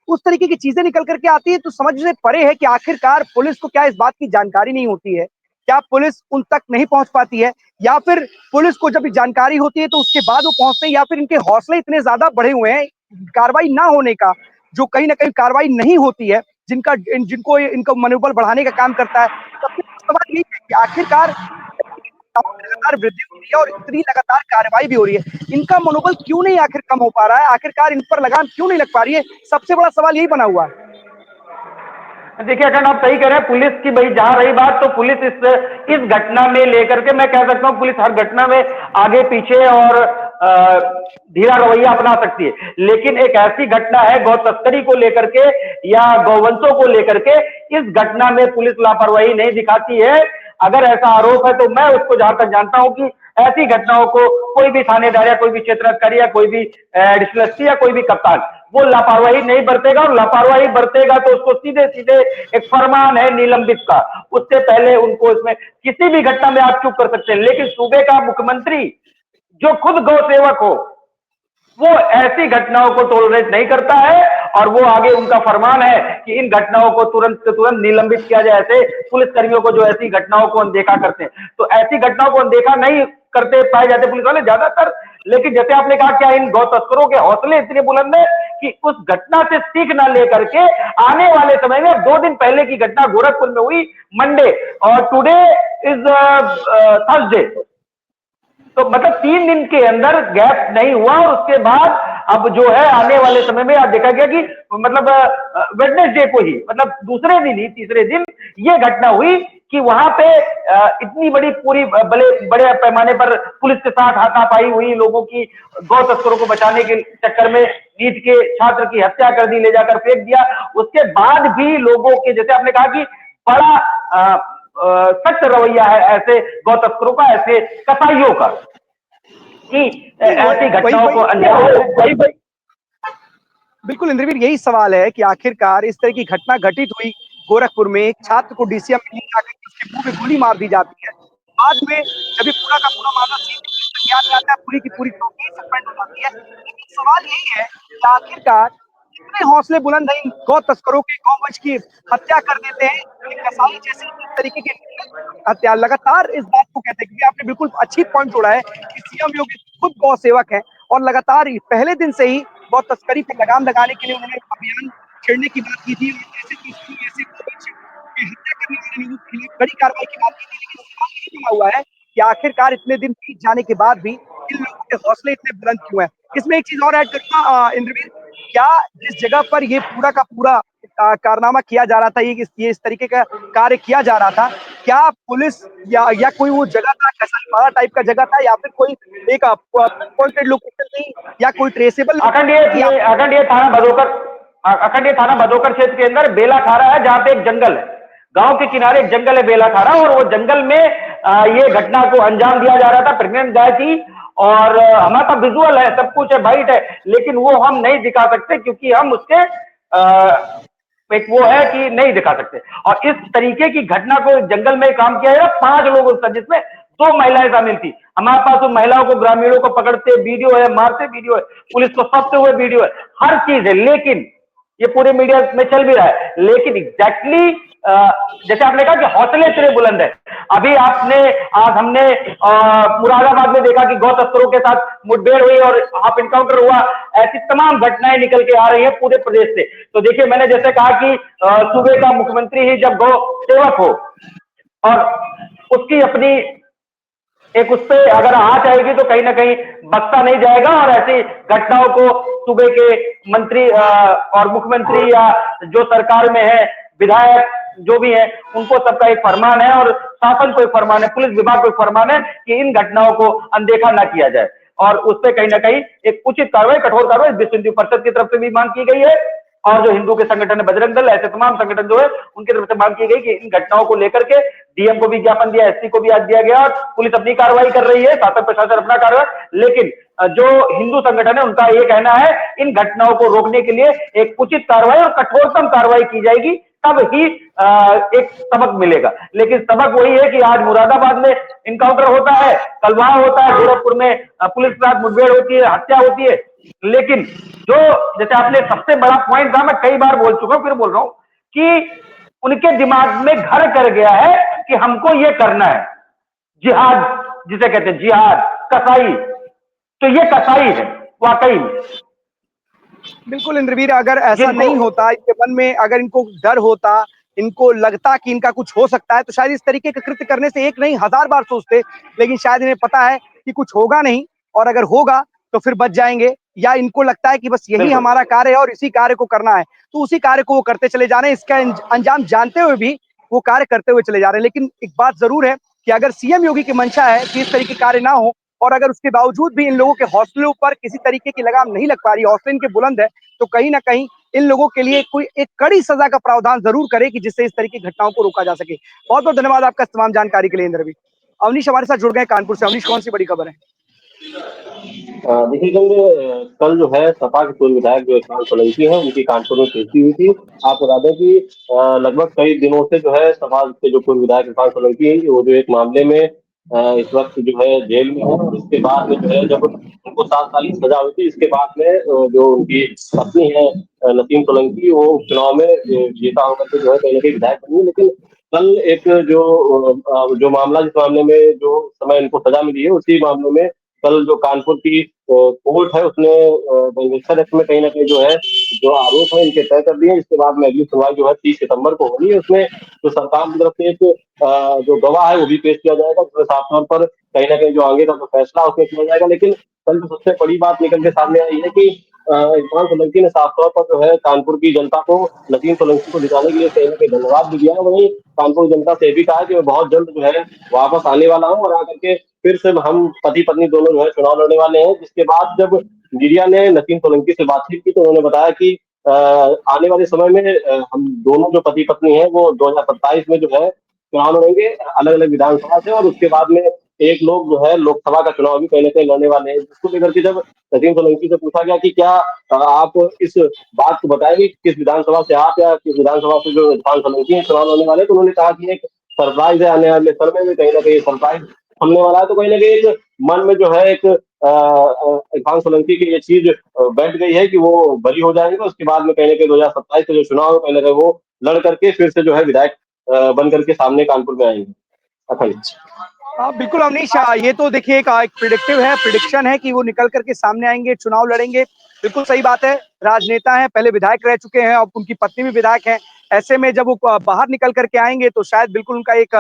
उस तरीके की चीजें निकल करके आती है, तो समझ से परे है कि आखिरकार पुलिस को क्या इस बात की जानकारी नहीं होती है, क्या पुलिस उन तक नहीं पहुंच पाती है, या फिर पुलिस को जब जानकारी होती है तो उसके बाद वो पहुंचते हैं, या फिर इनके हौसले इतने ज्यादा बढ़े हुए हैं कार्रवाई ना होने का, जो कहीं ना कहीं कार्रवाई नहीं होती है, जिनको इनको मनोबल बढ़ाने का काम करता है। सबसे बड़ा सवाल यही है कि आखिरकार लगातार वृद्धि हो रही है और इतनी लगातार कार्रवाई भी हो रही है, इनका मनोबल क्यों नहीं आखिर कम हो पा रहा है? आखिरकार इन पर लगाम क्यों नहीं लग पा रही है? सबसे बड़ा सवाल यही बना हुआ है। देखिए अखंड, आप सही कह रहे हैं। पुलिस की भाई जहां रही बात, तो पुलिस इस घटना में लेकर के मैं कह सकता हूं पुलिस हर घटना में आगे पीछे और धीरा रवैया अपना सकती है, लेकिन एक ऐसी घटना है गौ तस्करी को लेकर के या गौवंशों को लेकर के, इस घटना में पुलिस लापरवाही नहीं दिखाती है। अगर ऐसा आरोप है तो मैं उसको जहां तक जानता हूं कि ऐसी घटनाओं को कोई भी थानेदार या कोई भी क्षेत्राधिकारी या कोई भी एडिशनल एसपी या कोई भी कप्तान वो लापरवाही नहीं बरतेगा, और लापरवाही बरतेगा तो उसको सीधे सीधे एक फरमान है निलंबित का, उससे पहले उनको इसमें किसी भी घटना में आप चुप कर सकते हैं। लेकिन सूबे का मुख्यमंत्री जो खुद गौ सेवक हो, वो ऐसी घटनाओं को टॉलरेट नहीं करता है, और वो आगे उनका फरमान है कि इन घटनाओं को तुरंत से तुरंत निलंबित किया जाए, ऐसे पुलिसकर्मियों को जो ऐसी घटनाओं को अनदेखा करते हैं। तो ऐसी घटनाओं को अनदेखा नहीं करते पाए जाते पुलिस वाले ज्यादातर। लेकिन जैसे आपने कहा, क्या इन गौ तस्करों के हौसले इतने बुलंद है कि उस घटना से सीख ना लेकर के आने वाले समय में, 2 दिन पहले की घटना गोरखपुर में हुई मंडे, और टुडे इज थर्सडे, तो मतलब 3 दिन के अंदर गैप नहीं हुआ, और उसके बाद अब जो है आने वाले समय में देखा गया कि मतलब वेडनेसडे को ही, मतलब दूसरे दिन ही, तीसरे दिन ये घटना हुई कि वहां पे इतनी बड़ी पूरी बड़े पैमाने पर पुलिस के साथ हाथापाई हुई, लोगों की गौ तस्करों को बचाने के चक्कर में नीट के छात्र की हत्या कर दी, ले जाकर फेंक दिया। उसके बाद भी लोगों के, जैसे आपने कहा कि बड़ा सख्त रवैया है ऐसे गौ तस्करों का, ऐसे कसाईयों का, कि ऐसी घटनाओं को अंजाम। बिल्कुल इंद्रवीर, यही सवाल है कि आखिरकार इस तरह की घटना घटित हुई गोरखपुर में, एक छात्र को डीसीएम में जाकर उसके मुंह में गोली मार दी जाती है। बाद में जब ये पूरा का पूरा मामला ज्ञान में आता है, पूरी की पूरी तौहीन सस्पेंड हो जाती है। लेकिन सवाल यही है कि आखिरकार इतने हौसले बुलंद है इन गौ तस्करों के, गौवंश की हत्या कर देते हैं, कसाई जैसे इस तरीके की हत्या लगातार इस बात को कहते हैं, क्योंकि आपने बिल्कुल अच्छी पॉइंट जोड़ा है कि सीएम योगी खुद गौ सेवक है और लगातार पहले दिन से ही गौ तस्करी पर लगाम लगाने के लिए उन्होंने अभियान छेड़ने की बात की थी, ऐसे तस्करी, ऐसे गौवंश की हत्या करने वाले लोगों के खिलाफ बड़ी कार्रवाई की बात की थी। लेकिन सवाल यही बना हुआ है कि आखिरकार इतने दिन बीत जाने के बाद भी इन लोगों के हौसले इतने बुलंद क्यों हैं? इसमें एक चीज और ऐड करूंगा इंद्रवीर, क्या जिस जगह पर ये पूरा का पूरा कारनामा किया जा रहा था, ये इस तरीके का कार्य किया जा रहा था, क्या पुलिस या कोई वो जगह था, कसाईपाड़ा टाइप का जगह था, या फिर कोई एक पॉइंटेड लोकेशन नहीं, या कोई ट्रेसेबल अखंड ये थाना भदोकर क्षेत्र के अंदर बेला खारा है, जहां पे एक जंगल है, गांव के किनारे एक जंगल है बेला खारा, और वो जंगल में ये घटना को अंजाम दिया जा रहा था। प्रेग्नेंट गाय थी, और हमारे पास विजुअल है, सब कुछ है, वाइट है, लेकिन वो हम नहीं दिखा सकते क्योंकि हम उसके एक वो है कि नहीं दिखा सकते। और इस तरीके की घटना को जंगल में काम किया गया, 5 लोगों से, जिसमें 2 महिलाएं शामिल थी। हमारे पास उन महिलाओं को, ग्रामीणों को पकड़ते वीडियो है, मारते वीडियो है, पुलिस को सौंपते हुए वीडियो है, हर चीज है। लेकिन ये पूरे मीडिया में चल भी रहा है, लेकिन एग्जैक्टली जैसे आपने कहा कि हौसले इतने बुलंद है। अभी आज हमने मुरादाबाद में देखा कि गौ तस्करों के साथ मुठभेड़ हुई और हाफ इनकाउंटर हुआ। ऐसी तमाम घटनाएं निकल के आ रही है पूरे प्रदेश से। तो देखिए, मैंने जैसे कहा कि सूबे का मुख्यमंत्री ही जब गौ सेवक हो और उसकी अपनी एक उस पर अगर आंच आएगी तो कहीं ना कहीं बख्शा नहीं जाएगा, और ऐसी घटनाओं को सूबे के मंत्री और मुख्यमंत्री या जो सरकार में है, विधायक जो भी है, उनको सबका एक फरमान है, और शासन को एक फरमान है, पुलिस विभाग को एक फरमान है कि इन घटनाओं को अनदेखा ना किया जाए, और उस पर कहीं ना कहीं एक उचित कार्रवाई, कठोर कार्रवाई विश्व हिंदू परिषद की तरफ से भी मांग की गई है, और जो हिंदू के संगठन है, बजरंग दल, ऐसे तमाम संगठन जो है उनकी तरफ से मांग की गई कि इन घटनाओं को लेकर के डीएम को भी ज्ञापन दिया, एसपी को भी आज दिया गया, और पुलिस अपनी कार्रवाई कर रही है, शासन प्रशासन अपना कार्रवाई। लेकिन जो हिंदू संगठन है उनका ये कहना है इन घटनाओं को रोकने के लिए एक उचित कार्रवाई और कठोरतम कार्रवाई की जाएगी, तब ही एक सबक मिलेगा। लेकिन सबक वही है कि आज मुरादाबाद में इनकाउंटर होता है, कल वहां होता है, गोरखपुर में पुलिस के साथ मुठभेड़ होती है, हत्या होती है। लेकिन जो जैसे आपने सबसे बड़ा पॉइंट था, मैं कई बार बोल चुका हूं, फिर बोल रहा हूं कि उनके दिमाग में घर कर गया है कि हमको ये करना है, जिहाद जिसे कहते हैं, जिहाद, कसाई, तो ये कसाई है वाकई में। बिल्कुल इंद्रवीर, अगर ऐसा नहीं होता, इनके मन में अगर इनको डर होता इनको लगता कि इनका कुछ हो सकता है तो शायद इस तरीके का कृत्य करने से एक नहीं 1000 बार सोचते, लेकिन शायद इन्हें पता है कि कुछ होगा नहीं और अगर होगा तो फिर बच जाएंगे, या इनको लगता है कि बस यही बिल्कुल। हमारा कार्य है और इसी कार्य को करना है, तो उसी कार्य को वो करते चले जा रहे हैं। इसका अंजाम जानते हुए भी वो कार्य करते हुए चले जा रहे हैं। लेकिन एक बात जरूर है कि अगर सीएम योगी की मंशा है कि इस तरीके कार्य ना हो और अगर उसके बावजूद भी इन लोगों के हौसलों पर किसी तरीके की लगाम नहीं लग पा रही, हौसले इनके बुलंद है, तो कहीं ना कहीं इन लोगों के लिए कोई एक कड़ी सजा का प्रावधान जरूर करे कि जिससे इस तरीके की घटनाओं को रोका जा सके। बहुत बहुत धन्यवाद आपका तमाम जानकारी के लिए इंद्रवीर। अवनीश हमारे साथ जुड़ गए कानपुर से। अवनीश, कौन सी बड़ी खबर है? देखिए कल जो है सपा के पूर्व विधायक जो इरफान सोलंकी हैं उनकी कानपुर में पेशी हुई थी। आपको बता दें कि लगभग कई दिनों से जो है सपा के जो पूर्व विधायक इरफान सोलंकी हैं वो जो एक मामले में इस वक्त जो है जेल में है, और इसके बाद में जो है जब उनको 7 साल की सजा हुई थी, इसके बाद में जो उनकी पत्नी है नसीम सोलंकी, वो उपचुनाव में जीता होकर के जो है कहीं ना कहीं विधायक बनी। लेकिन कल एक जो मामला, जिस मामले में जो समय इनको सजा मिली है, उसी मामले में कल जो कानपुर की कोर्ट है उसने बेंगलुरु एक्ट में कहीं ना कहीं जो है जो आरोप है इनके तय कर दिए। इसके बाद में अगली सुनवाई जो है 30 सितंबर को होनी है। उसमें जो सरकार की तरफ से एक जो गवाह है वो भी पेश किया जाएगा, जिसमें साफ तौर पर कहीं ना कहीं जो आगे का जो फैसला उसमें किया जाएगा। लेकिन कल जो सबसे बड़ी बात निकल के सामने आई है कि इरफान सोलंकी ने साफ तौर पर जो है कानपुर की जनता को नसीम सोलंकी को जिताने के लिए कहीं ना कहीं धन्यवाद भी दिया है। वहीं कानपुर जनता से भी कहा है कि मैं बहुत जल्द जो है वापस आने वाला हूँ और आकर के फिर से हम पति पत्नी दोनों जो है चुनाव लड़ने वाले हैं। जिसके बाद जब मीडिया ने नसीम सोलंकी से बातचीत की तो उन्होंने बताया कि आने वाले समय में हम दोनों जो पति पत्नी हैं वो 2027 में जो है चुनाव लड़ेंगे अलग अलग विधानसभा से, और उसके बाद में एक लोग जो है लोकसभा का चुनाव भी कहीं ना कहीं लड़ने वाले हैं। जिसको लेकर के जब नसीम सोलंकी से पूछा गया कि क्या आप इस बात को बताएंगे कि किस विधानसभा से आप या किस विधानसभा से जो इरफान सोलंकी है चुनाव लड़ने वाले, तो उन्होंने कहा कि एक सरप्राइज है, आने वाले समय में कहीं ना कहीं सरप्राइज हमने वाला है। तो कहीं ना कहीं एक मन में जो है एक इरफान सोलंकी की ये चीज बैठ गई है कि वो बरी हो जाएंगे। उसके बाद में कहीं ना कहीं 2027 का जो चुनाव है कहीं ना कहीं वो लड़ करके फिर से जो है विधायक बन करके सामने कानपुर में आएंगे। अखंड। हाँ बिल्कुल अवनीश, ये तो देखिए एक प्रिडिक्टिव है, प्रिडिक्शन है कि वो निकल करके सामने आएंगे, चुनाव लड़ेंगे। बिल्कुल सही बात है, राजनेता हैं, पहले विधायक रह चुके हैं, अब उनकी पत्नी भी विधायक हैं। ऐसे में जब वो बाहर निकल करके आएंगे तो शायद बिल्कुल उनका एक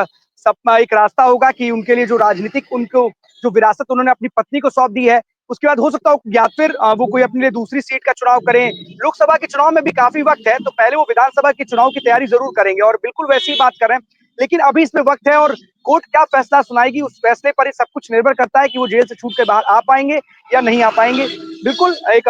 सपना, एक रास्ता होगा कि उनके लिए जो राजनीतिक उनको जो विरासत उन्होंने अपनी पत्नी को सौंप दी है, उसके बाद हो सकता हो या फिर वो कोई अपने लिए दूसरी सीट का चुनाव करें। लोकसभा के चुनाव में भी काफी वक्त है, तो पहले वो विधानसभा के चुनाव की तैयारी जरूर करेंगे और बिल्कुल वैसी ही बात कर रहे हैं। लेकिन अभी इसमें वक्त है और कोर्ट क्या फैसला सुनाएगी उस फैसले पर ही सब कुछ निर्भर करता है कि वो जेल से छूट के बाहर आ पाएंगे या नहीं आ पाएंगे। बिल्कुल एक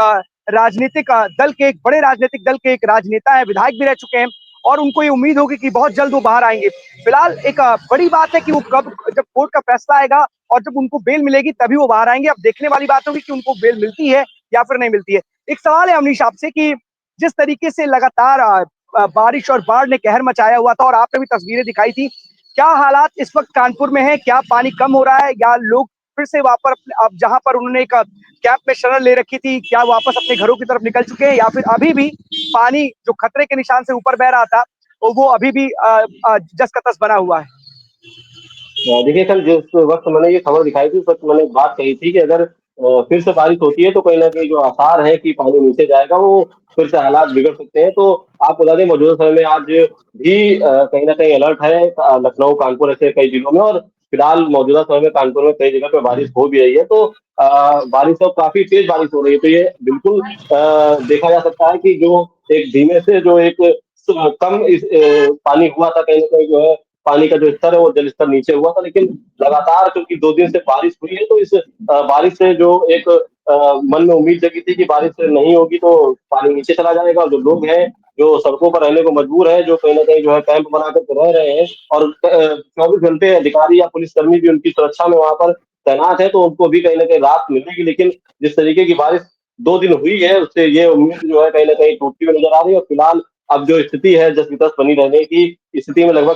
राजनीतिक दल के, एक बड़े राजनीतिक दल के एक राजनेता है, विधायक भी रह चुके हैं और उनको ये उम्मीद होगी कि बहुत जल्द वो बाहर आएंगे। फिलहाल एक बड़ी बात है कि वो कब, जब कोर्ट का फैसला आएगा और जब उनको बेल मिलेगी तभी वो बाहर आएंगे। अब देखने वाली बात होगी कि उनको बेल मिलती है या फिर नहीं मिलती है। एक सवाल है अवनीश आपसे कि जिस तरीके से लगातार बारिश और बाढ़ ने कहर मचाया हुआ था और आपने भी तस्वीरें दिखाई थी, क्या हालात इस वक्त कानपुर में है? क्या पानी कम हो रहा है या लोग फिर से वापस अब जहां पर उन्होंने एक कैंप में शरण ले रखी थी, क्या वापस अपने घरों की तरफ निकल चुके हैं या फिर अभी भी पानी जो खतरे के निशान से ऊपर बह रहा था वो अभी भी जस का तस बना हुआ है? देखिए कल जिस वक्त मैंने ये खबर दिखाई थी उस वक्त मैंने एक बात कही थी कि अगर फिर से बारिश होती है तो कहीं ना कहीं जो आसार है कि पानी नीचे जाएगा वो फिर से हालात बिगड़ सकते हैं। तो आप बता दें मौजूदा समय में आज भी कहीं ना कहीं अलर्ट है लखनऊ कानपुर ऐसे कई जिलों में, और फिलहाल मौजूदा समय में कानपुर में कई जगह पे बारिश हो भी रही है। तो बारिश तो काफी तेज बारिश हो रही है, तो ये बिल्कुल देखा जा सकता है कि जो एक धीमे से जो एक कम पानी हुआ था कहीं ना कहीं जो है पानी का जो स्तर है वो जल स्तर नीचे हुआ था। लेकिन लगातार क्योंकि 2 दिन से बारिश हुई है तो इस बारिश से जो एक मन में उम्मीद जगी थी कि बारिश नहीं होगी तो पानी नीचे चला जाएगा, और जो लोग हैं जो सड़कों पर रहने को मजबूर है, जो कहीं ना कहीं जो है कैंप बना कर रह रहे हैं और 24 घंटे अधिकारी या पुलिसकर्मी भी उनकी सुरक्षा में वहां पर तैनात है, तो उनको भी कहीं ना कहीं राहत मिलेगी। लेकिन जिस तरीके की बारिश 2 दिन हुई है उससे ये उम्मीद जो है कहीं ना कहीं टूटती हुई नजर आ रही है। और फिलहाल अब जो स्थिति है जस की तस बनी रहने की स्थिति में लगभग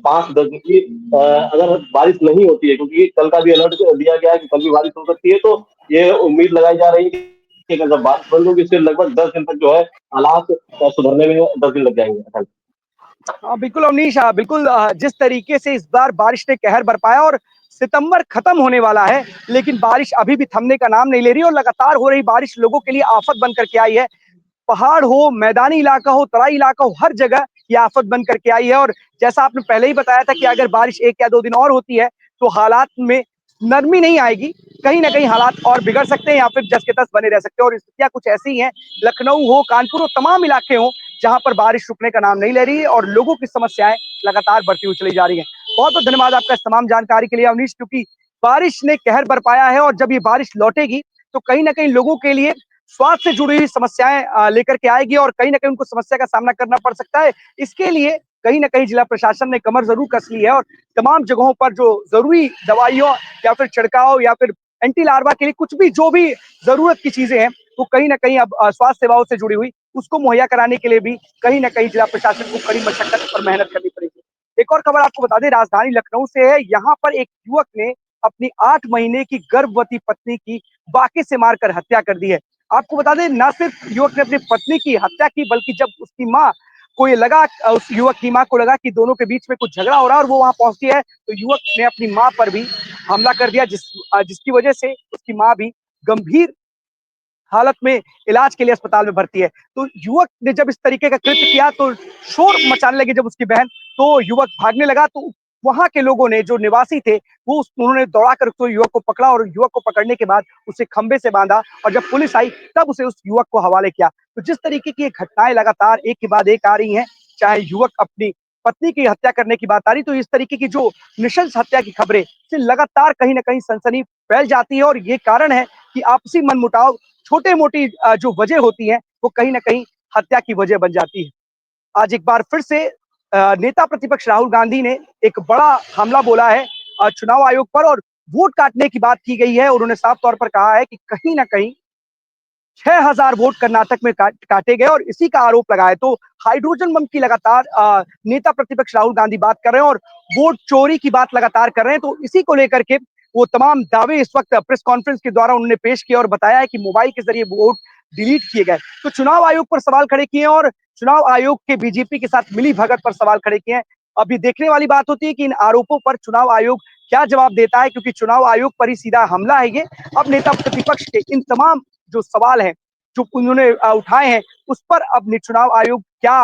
5-10 दिन की अगर बारिश नहीं होती है, क्योंकि कल का भी अलर्ट दिया गया है कि कल भी बारिश हो सकती है, तो ये उम्मीद लगाई जा रही है कि अगर जब बारिश बंद होगी फिर लगभग 10 दिन तक जो है हालात सुधरने में 10 दिन लग जाएंगे। बिल्कुल अवनीश, बिल्कुल जिस तरीके से इस बार बारिश ने कहर बरपाया और सितंबर खत्म होने वाला है लेकिन बारिश अभी भी थमने का नाम नहीं ले रही और लगातार हो रही बारिश लोगों के लिए आफत बन करके आई है। पहाड़ हो, मैदानी इलाका हो, तराई इलाका हो, हर जगह ये आफत बन करके आई है। और जैसा आपने पहले ही बताया था कि अगर बारिश 1 या 2 दिन और होती है तो हालात में नरमी नहीं आएगी, कहीं न कहीं हालात और बिगड़ सकते हैं या फिर जस के तस बने रह सकते हैं। और स्थितियाँ कुछ ऐसी ही हैं, लखनऊ हो, कानपुर हो, तमाम इलाके हों, जहाँ पर बारिश रुकने का नाम नहीं ले रही है और लोगों की समस्याएँ लगातार बढ़ती हुई चली जा रही हैं। बहुत-बहुत धन्यवाद आपका इस तमाम जानकारी के लिए अवनीश, क्योंकि बारिश ने कहर बरपाया है और जब ये बारिश लौटेगी तो कहीं न कहीं लोगों के लिए स्वास्थ्य से जुड़ी हुई समस्याएँ लेकर के आएगी और कहीं न कहीं उनको समस्या का सामना करना पड़ सकता है। इसके लिए कहीं न कहीं जिला प्रशासन ने कमर ज़रूर कस ली है और तमाम जगहों पर जो ज़रूरी दवाइयों या फिर छिड़काव या फिर एंटी लार्वा के लिए कुछ भी जो भी ज़रूरत की चीज़ें हैं, वो कहीं न कहीं अब स्वास्थ्य सेवाओं से जुड़ी हुई, उसको मुहैया कराने के लिए भी कहीं न कहीं जिला प्रशासन को कड़ी मशक्कत और मेहनत करनी पड़ेगी। एक और खबर आपको बता दें, राजधानी लखनऊ से है। यहाँ पर एक युवक ने अपनी 8 महीने की गर्भवती पत्नी की बाकी से मारकर हत्या कर दी है। आपको बता दें, ना सिर्फ युवक ने अपनी पत्नी की हत्या की, बल्कि जब उसकी माँ को ये लगा, उस युवक की माँ को लगा कि दोनों के बीच में कुछ झगड़ा हो रहा है और वो वहाँ पहुंचती है, तो युवक ने अपनी माँ पर भी हमला कर दिया, जिसकी वजह से उसकी माँ भी गंभीर हालत में इलाज के लिए अस्पताल में भर्ती है। तो युवक ने जब इस तरीके का कृत्य किया तो शोर मचाने लगी जब उसकी बहन, तो युवक भागने लगा। तो वहाँ के लोगों ने, जो निवासी थे, उन्होंने दौड़ाकर तो युवक को पकड़ा और युवक को पकड़ने के बाद उसे खंबे से बांधा और जब पुलिस आई तब उसे उस युवक को हवाले किया। तो जिस तरीके की ये घटनाएं लगातार एक के बाद एक आ रही हैं, चाहे युवक अपनी पत्नी की हत्या करने की बात आ रही, तो इस तरीके की जो नृशंस हत्या की खबरें से लगातार कहीं न कहीं सनसनी फैल जाती है और ये कारण है कि आपसी मनमुटाव, छोटे-मोटी जो वजह होती हैं, वो कहीं न कहीं हत्या की वजह बन जाती है। आज एक बार फिर से नेता प्रतिपक्ष राहुल गांधी ने एक बड़ा हमला बोला है चुनाव आयोग पर और वोट काटने की बात की गई है। उन्होंने साफ तौर पर कहा है कि कहीं न कहीं 6000 वोट कर्नाटक में काटे गए और इसी का आरोप लगाया। तो हाइड्रोजन बम की लगातार नेता प्रतिपक्ष राहुल गांधी बात कर रहे हैं और वोट चोरी की बात लगातार कर रहे हैं। तो इसी को लेकर के वो तमाम दावे इस वक्त प्रेस कॉन्फ्रेंस के द्वारा उन्होंने पेश किए और बताया है कि मोबाइल के जरिए वोट डिलीट किए गए। तो चुनाव आयोग पर सवाल खड़े किए और चुनाव आयोग के बीजेपी के साथ मिली भगत पर सवाल खड़े किए हैं। अब ये देखने वाली बात होती है कि इन आरोपों पर चुनाव आयोग क्या जवाब देता है, क्योंकि चुनाव आयोग पर ही सीधा हमला है ये। अब नेता प्रतिपक्ष के इन तमाम जो सवाल हैं, जो उन्होंने उठाए हैं, उस पर अब चुनाव आयोग क्या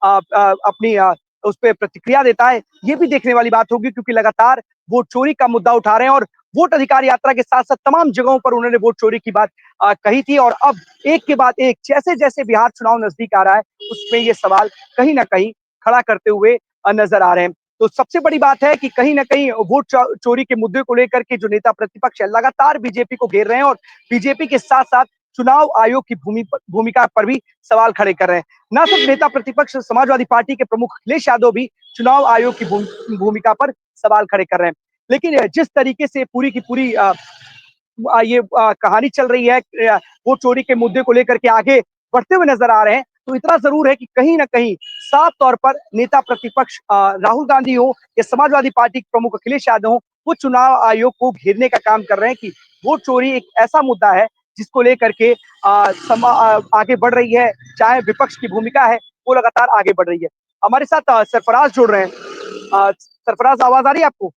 अपनी उस पे प्रतिक्रिया देता है, ये भी देखने वाली बात होगी, क्योंकि लगातार वोट चोरी का मुद्दा उठा रहे हैं और वोट अधिकार यात्रा के साथ-साथ तमाम जगहों पर उन्होंने वोट चोरी की बात कही थी और अब एक के बाद एक जैसे-जैसे बिहार चुनाव नजदीक आ रहा है, उसमें ये सवाल कहीं न कहीं खड़ा करते हुए नजर आ रहे हैं। तो सबसे बड़ी बात है कि कहीं न कहीं वोट चोरी के मुद्दे को लेकर के जो नेता प्रतिपक्ष है, लगातार बीजेपी को घेर रहे हैं और बीजेपी के साथ-साथ चुनाव आयोग की भूमिका पर भी सवाल खड़े कर रहे हैं। न सिर्फ नेता प्रतिपक्ष समाजवादी पार्टी के प्रमुख अखिलेश यादव भी चुनाव आयोग की भूमिका पर सवाल खड़े कर रहे हैं। लेकिन जिस तरीके से पूरी की पूरी ये कहानी चल रही है, वोट चोरी के मुद्दे को लेकर के आगे बढ़ते हुए नजर आ रहे हैं, तो इतना जरूर है कि कहीं न कहीं साफ तौर पर नेता प्रतिपक्ष राहुल गांधी हो या समाजवादी पार्टी के प्रमुख अखिलेश यादव हो, वो चुनाव आयोग को घेरने का काम कर रहे हैं कि वोट चोरी एक ऐसा मुद्दा है जिसको लेकर के आगे बढ़ रही है, चाहे विपक्ष की भूमिका है, वो लगातार आगे बढ़ रही है। हमारे साथ सरफराज जुड़ रहे हैं। सरफराज, आवाज आ रही है आपको?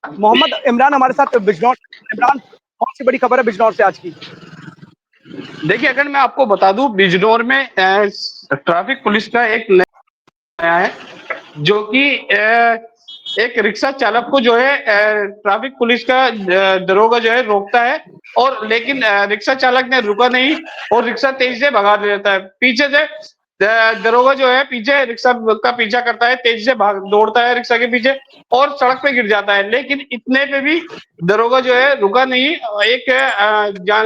मोहम्मद इमरान हमारे साथ बिजनौर। इमरान, कौन सी बड़ी खबर है बिजनौर से आज की? देखिए, अगर मैं आपको बता दूं, बिजनौर में ट्रैफिक पुलिस का एक नया है, जो कि एक रिक्शा चालक को जो है ट्रैफिक पुलिस का दरोगा जो है रोकता है, और लेकिन रिक्शा चालक ने रुका नहीं और रिक्शा तेजी से भगा देता है। पीछे से दरोगा जो है पीछे रिक्शा का पीछा करता है, तेजी से भाग दौड़ता है रिक्शा के पीछे और सड़क पे गिर जाता है। लेकिन इतने पे भी दरोगा जो है रुका नहीं। एक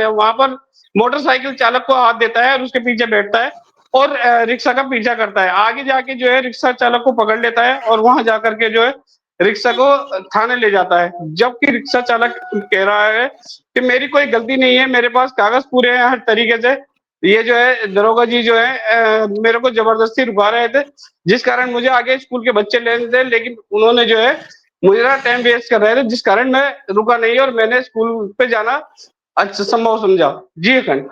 वहां पर मोटरसाइकिल चालक को हाथ देता है और उसके पीछे बैठता है और रिक्शा का पीछा करता है। आगे जाके जो है रिक्शा चालक को पकड़ लेता है और वहां जाकर के जो है रिक्शा को थाने ले जाता है, जबकि रिक्शा चालक कह रहा है कि मेरी कोई गलती नहीं है, मेरे पास कागज पूरे हैं हर तरीके से। ये जो है दरोगा जी जो है मेरे को जबरदस्ती रुका रहे थे, जिस कारण मुझे आगे स्कूल के बच्चे लेने थे, लेकिन उन्होंने जो है मुझे टाइम वेस्ट कर रहे थे, जिस कारण मैं रुका नहीं और मैंने स्कूल पे जाना अच्छा संभव समझा। जी अखंड।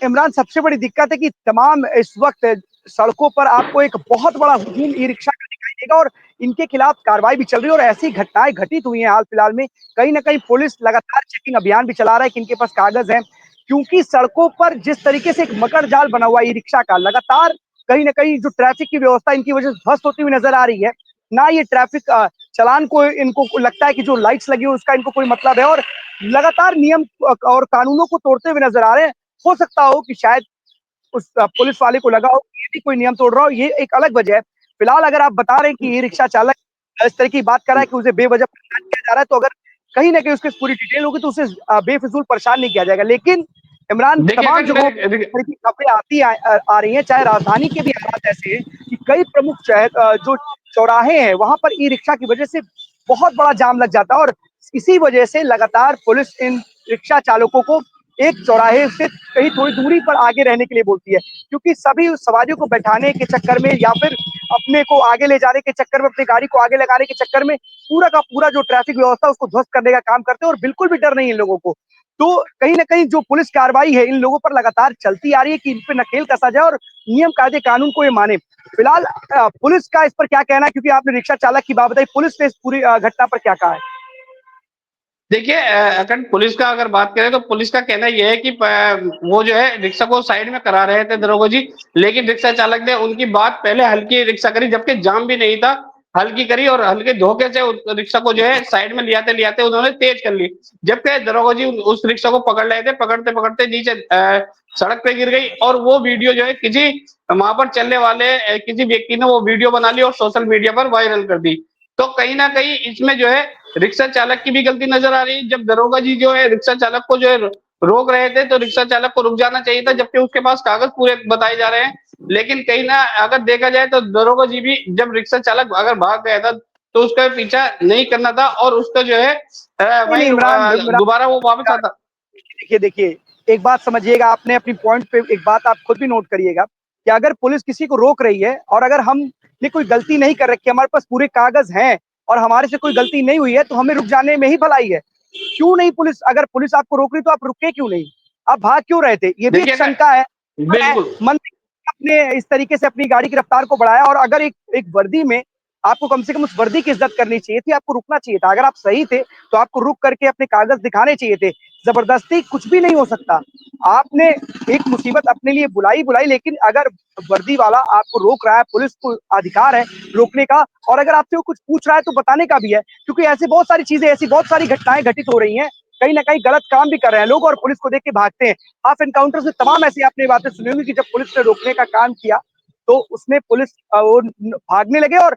इमरान, सबसे बड़ी दिक्कत है कि तमाम इस वक्त सड़कों पर आपको एक बहुत बड़ा हुजूम ई रिक्शा का दिखाई मिलेगा और इनके खिलाफ कार्रवाई भी चल रही है और ऐसी घटनाएं घटित हुई हैं हाल फिलहाल में। कहीं ना कहीं पुलिस लगातार चेकिंग अभियान भी चला रहा है कि इनके पास कागज हैं, क्योंकि सड़कों पर जिस तरीके से एक मकर जाल बना हुआ है ई रिक्शा का, लगातार कहीं ना कहीं जो ट्रैफिक की व्यवस्था इनकी वजह से ध्वस्त होती हुई नजर आ रही है। ना ये ट्रैफिक चालान को इनको लगता है कि जो लाइट्स लगी है उसका इनको कोई मतलब है, और लगातार नियम और कानूनों को तोड़ते हुए नजर आ रहे हैं। हो सकता हो कि शायद उस पुलिस वाले को लगा हो कि ये भी कोई नियम तोड़ रहा हो, ये एक अलग वजह है। फिलहाल अगर आप बता रहे हैं कि ये रिक्शा चालक इस तरह की बात कर रहा है कि उसे बेवजह परेशान किया जा रहा है, तो अगर कहीं ना कहीं उसकी पूरी डिटेल होगी तो उसे बेफिजूल परेशान नहीं किया जाएगा। लेकिन इमरान, देखिए तमाम अगर जगहों पर इस तरह की खबरें आ रही हैं, चाहे राजधानी के भी हालात ऐसे हैं कि कई प्रमुख जो चौराहे हैं वहां पर ई रिक्शा की वजह से बहुत बड़ा जाम लग जाता है, और इसी वजह से लगातार पुलिस इन रिक्शा चालकों को एक चौराहे से कहीं थोड़ी दूरी पर आगे रहने के लिए बोलती है, क्योंकि सभी सवारियों को बैठाने के चक्कर में या फिर अपने को आगे ले जाने के चक्कर में, अपनी गाड़ी को आगे लगाने के चक्कर में पूरा का पूरा जो ट्रैफिक व्यवस्था उसको ध्वस्त करने का काम करते हैं, और बिल्कुल भी डर नहीं है इन लोगों को। तो कहीं ना कहीं जो पुलिस कार्रवाई है इन लोगों पर लगातार चलती आ रही है कि इन पे नकेल कसा जाए और नियम कायदे कानून को ये माने। फिलहाल पुलिस का इस पर क्या कहना है, क्योंकि आपने रिक्शा चालक की बात बताई, पुलिस ने इस पूरी घटना पर क्या कहा है? देखिए अगर पुलिस का अगर बात करें तो पुलिस का कहना यह है कि वो जो है रिक्शा को साइड में करा रहे थे दरोगा जी, लेकिन रिक्शा चालक ने उनकी बात पहले हल्की रिक्शा करी, जबकि जाम भी नहीं था, हल्की करी और हल्के धोखे से रिक्शा को जो है साइड में लियाते लियाते उन्होंने तेज कर ली, जबकि दरोगा जी उस रिक्शा को पकड़ रहे थे, पकड़ते पकड़ते नीचे सड़क पे गिर गई, और वो वीडियो जो है किसी वहां पर चलने वाले किसी व्यक्ति ने वो वीडियो बना ली और सोशल मीडिया पर वायरल कर दी। तो कहीं ना कहीं इसमें जो है रिक्शा चालक की भी गलती नजर आ रही है। जब दरोगा जी जो है रिक्शा चालक को जो है रोक रहे थे तो रिक्शा चालक को रुक जाना चाहिए था, जबकि उसके पास कागज पूरे बताए जा रहे हैं। लेकिन कहीं ना अगर देखा जाए तो दरोगा जी भी जब रिक्शा चालक अगर भाग गया था तो उसका पीछा नहीं करना था और उसका जो है नहीं नहीं वही इमरान, दोबारा वो वापस आता। देखिए देखिए, एक बात समझिएगा, आपने अपनी पॉइंट पे एक बात आप खुद भी नोट करिएगा कि अगर पुलिस किसी को रोक रही है और अगर हमने कोई गलती नहीं कर रखी, हमारे पास पूरे कागज हैं और हमारे से कोई गलती नहीं हुई है, तो हमें रुक जाने में ही भलाई है। क्यों नहीं पुलिस, अगर पुलिस आपको रोक रही तो आप रुके क्यों नहीं? आप भाग क्यों रहे थे? ये भी एक देखिए शंका है। बिल्कुल मंत्री ने इस तरीके से अपनी गाड़ी की रफ्तार को बढ़ाया, और अगर एक एक वर्दी में आपको कम से कम उस वर्दी की इज्जत करनी चाहिए थी, आपको रुकना चाहिए था। अगर आप सही थे तो आपको रुक करके अपने कागज दिखाने चाहिए थे। जबरदस्ती कुछ भी नहीं हो सकता। आपने एक मुसीबत अपने लिए बुलाई बुलाई, लेकिन अगर वर्दी वाला आपको रोक रहा है, पुलिस को अधिकार है रोकने का, और अगर आपसे वो कुछ पूछ रहा है तो बताने का भी है, क्योंकि ऐसी बहुत सारी चीजें, ऐसी बहुत सारी घटनाएं घटित हो रही हैं। कहीं ना कहीं गलत काम भी कर रहे हैं लोग और पुलिस को देख के भागते हैं। हाफ एनकाउंटर्स में तमाम ऐसी आपने बातें सुनी होंगी कि जब पुलिस ने रोकने का काम किया तो उसमें पुलिस वो भागने लगे और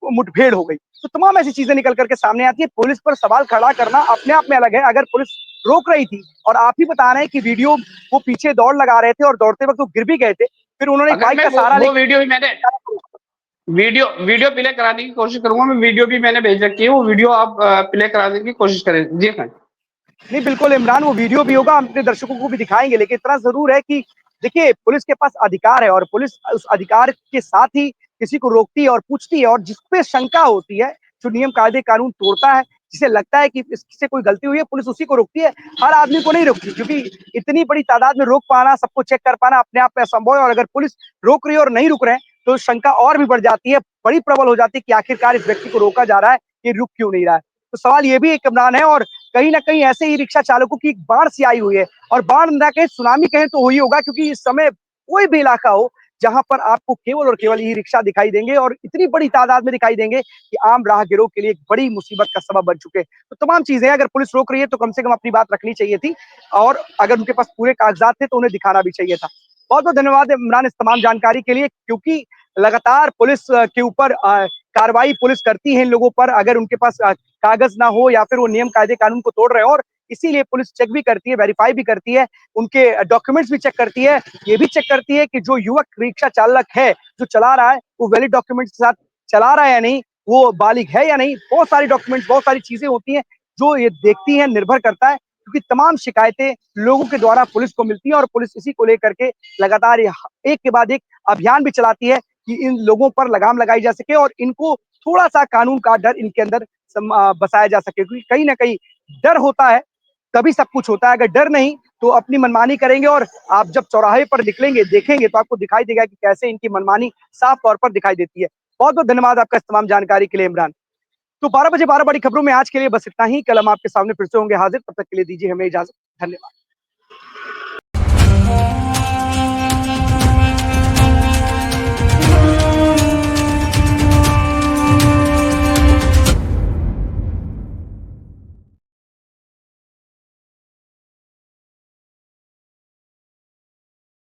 मुठभेड़ हो गई। तो तमाम ऐसी चीजें निकल करके सामने आती है। पुलिस पर सवाल खड़ा करना अपने आप में अलग है। अगर पुलिस रोक रही थी, और आप ही बता रहे हैं कि वीडियो वो पीछे दौड़ लगा रहे थे और दौड़ते वक्त वो गिर भी गए थे, फिर उन्होंने एक अगर बाइक मैं का सहारा वो वीडियो भी मैंने लेकर वीडियो वीडियो प्ले कराने की कोशिश करूंगा, मैं वीडियो भी मैंने भेज रखी है, वो वीडियो आप प्ले कराने की कोशिश करें जी। हाँ नहीं, बिल्कुल इमरान, वो वीडियो भी होगा, हम अपने दर्शकों को भी दिखाएंगे, लेकिन इतना जरूर है कि देखिए पुलिस के पास अधिकार है और पुलिस उस अधिकार के साथ ही किसी को रोकती है और पूछती है, और जिसपे शंका होती है, जो नियम कायदे कानून तोड़ता है, जिसे लगता है कि इससे कोई गलती हुई है, पुलिस उसी को रोकती है। हर आदमी को नहीं रोकती, क्योंकि इतनी बड़ी तादाद में रोक पाना, सबको चेक कर पाना अपने आप में असंभव है, और अगर पुलिस रोक रही है और नहीं रुक रहे हैं तो शंका और भी बढ़ जाती है, बड़ी प्रबल हो जाती है कि आखिरकार इस व्यक्ति को रोका जा रहा है, ये रुक क्यों नहीं रहा है। तो सवाल ये भी एक इमरान है, और कहीं ना कहीं ऐसे ही रिक्शा चालकों की एक बाढ़ सी आई हुई है, और बाढ़ ना कहें सुनामी कहें तो हुई होगा, क्योंकि इस समय कोई भी इलाका हो जहां पर आपको केवल और केवल ई रिक्शा दिखाई देंगे, और इतनी बड़ी तादाद में दिखाई देंगे कि आम राहगीरों के लिए एक बड़ी मुसीबत का सबब बन चुके हैं। तो तमाम चीजें, अगर पुलिस रोक रही है तो कम से कम अपनी बात रखनी चाहिए थी, और अगर उनके पास पूरे कागजात थे तो उन्हें दिखाना भी चाहिए था। बहुत बहुत धन्यवाद इमरान इस तमाम जानकारी के लिए, क्योंकि लगातार पुलिस के ऊपर कार्रवाई पुलिस करती है इन लोगों पर, अगर उनके पास कागज ना हो या फिर वो नियम कायदे कानून को तोड़ रहे हो, और इसीलिए पुलिस चेक भी करती है, वेरीफाई भी करती है, उनके डॉक्यूमेंट्स भी चेक करती है, ये भी चेक करती है कि जो युवक रिक्शा चालक है जो चला रहा है वो वैलिड डॉक्यूमेंट्स के साथ चला रहा है या नहीं, वो बालिग है या नहीं। बहुत सारी डॉक्यूमेंट्स, बहुत सारी चीजें होती हैं जो ये देखती है, निर्भर करता है, क्योंकि तमाम शिकायतें लोगों के द्वारा पुलिस को मिलती है, और पुलिस इसी को लेकर के लगातार एक के बाद एक अभियान भी चलाती है कि इन लोगों पर लगाम लगाई जा सके और इनको थोड़ा सा कानून का डर इनके अंदर बसाया जा सके, क्योंकि कहीं ना कहीं डर होता है तभी सब कुछ होता है। अगर डर नहीं तो अपनी मनमानी करेंगे, और आप जब चौराहे पर निकलेंगे देखेंगे तो आपको दिखाई देगा कि कैसे इनकी मनमानी साफ तौर पर दिखाई देती है। बहुत बहुत धन्यवाद आपका इस तमाम जानकारी के लिए इमरान। तो 12 बजे 12 बड़ी खबरों में आज के लिए बस इतना ही। कल हम आपके सामने फिर से होंगे हाजिर, तब तक के लिए दीजिए हमें इजाजत। धन्यवाद।